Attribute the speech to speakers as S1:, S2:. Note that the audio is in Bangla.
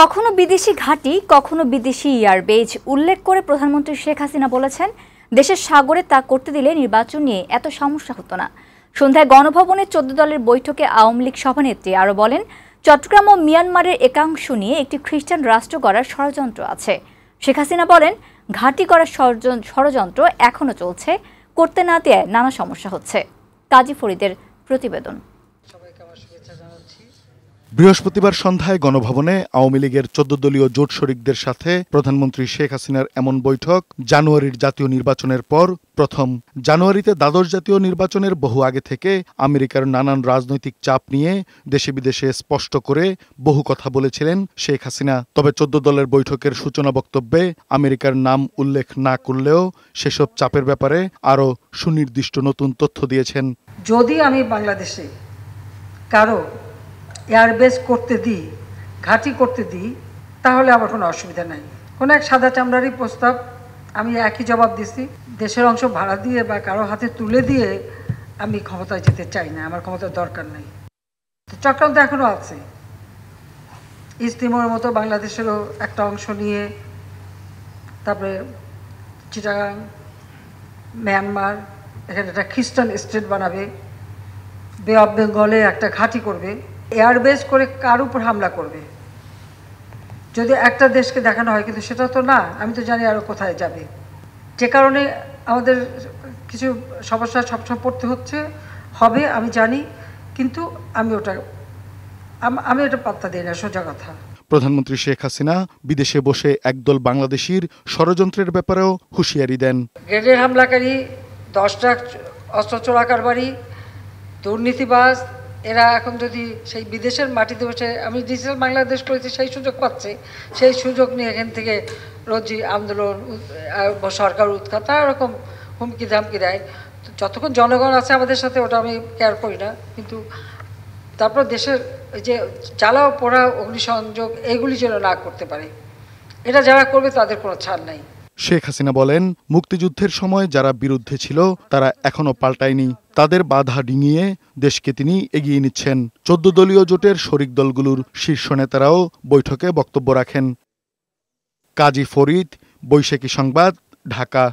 S1: কখনো বিদেশি ঘাঁটি কখনো বিদেশি এয়ারবেজ উল্লেখ করে প্রধানমন্ত্রী শেখ হাসিনা বলেছেন, দেশের সাগরে তা করতে দিলে নির্বাচন নিয়ে এত সমস্যা হতো না। সন্ধ্যায় গণভবনে 14 দলের বৈঠকে আওয়ামী লীগ সভানেত্রী আরও বলেন, চট্টগ্রাম ও মিয়ানমারের একাংশ নিয়ে একটি খ্রিস্টান রাষ্ট্র গড়ার ষড়যন্ত্র আছে। শেখ হাসিনা বলেন, ঘাঁটি করার ষড়যন্ত্র এখনও চলছে, করতে না দেয় নানা সমস্যা হচ্ছে। কাজী ফরিদের প্রতিবেদন।
S2: বৃহস্পতিবার সন্ধ্যায় গণভবনে আওয়ামী লীগের 14 দলীয় জোট শরিকদের সাথে প্রধানমন্ত্রী শেখ হাসিনার এমন বৈঠক জানুয়ারির জাতীয় নির্বাচনের পর প্রথম। জানুয়ারিতে দ্বাদশ জাতীয় নির্বাচনের বহু আগে থেকে আমেরিকার নানান রাজনৈতিক চাপ নিয়ে দেশে বিদেশে স্পষ্ট করে বহু কথা বলেছিলেন শেখ হাসিনা। তবে 14 দলের বৈঠকের সূচনা বক্তব্যে আমেরিকার নাম উল্লেখ না করলেও সেসব চাপের ব্যাপারে আরও সুনির্দিষ্ট নতুন তথ্য দিয়েছেন।
S3: যদি আমি বাংলাদেশে কারো এয়ারবেস করতে দিই, ঘাঁটি করতে দিই, তাহলে আমার কোনো অসুবিধা নাই। কোনো এক সাদা চামড়ারই প্রস্তাব আমি একই জবাব দিছি, দেশের অংশ ভাড়া দিয়ে বা কারো হাতে তুলে দিয়ে আমি ক্ষমতায় যেতে চাই না, আমার ক্ষমতার দরকার নেই। চক্রান্ত এখনও আছে। ইস্ট তিমোরের মতো বাংলাদেশেরও একটা অংশ নিয়ে, তারপরে চিটাগাং, মিয়ানমার, এখানে একটা খ্রিস্টান স্টেট বানাবে, বে অফ বেঙ্গলে একটা ঘাঁটি করবে, এয়ারবেস করে কার উপর হামলা করবে। যদি একটা দেশকে দেখানো হয়, কিন্তু সেটা তো না, আমি তো জানি আরও কোথায় যাবে। যে কারণে আমাদের কিছু সমস্যা সবসময় পড়তে হবে, আমি জানি, কিন্তু আমি ওটা পাত্তা দিই না, সোজা কথা।
S2: প্রধানমন্ত্রী শেখ হাসিনা বিদেশে বসে একদল বাংলাদেশির ষড়যন্ত্রের ব্যাপারেও হুঁশিয়ারি দেন।
S3: গ্রেনেড হামলাকারী, 10টা অস্ত্র চোরাকারবারি, দুর্নীতিবাজ, এরা এখন যদি সেই বিদেশের মাটিতে বসে, আমি ডিজিটাল বাংলাদেশ করেছি, সেই সুযোগ পাচ্ছে, সেই সুযোগ নিয়ে এখান থেকে রোজি আন্দোলন, সরকার উৎখাত, নানা রকম হুমকি ধামকি দেয়। যতক্ষণ জনগণ আছে আমাদের সাথে, ওটা আমি কেয়ার করি না, কিন্তু তারপর দেশের যে জ্বালাও পোড়া, অগ্নিসংযোগ, এগুলি যেন না করতে পারে, এটা যারা করবে তাদের কোনো ছাড় নাই।
S2: শেখ হাসিনা বলেন, মুক্তিযুদ্ধের সময় যারা বিরুদ্ধে ছিল তারা এখনো পাল্টায়নি। তাদের বাধা ডিঙিয়ে দেশকে তিনি এগিয়ে নিচ্ছেন। 14 দলীয় জোটের শরিক দলগুলোর শীর্ষ নেতারাও বৈঠকে বক্তব্য রাখেন। কাজী ফরিদ, বৈশাখী সংবাদ, ঢাকা।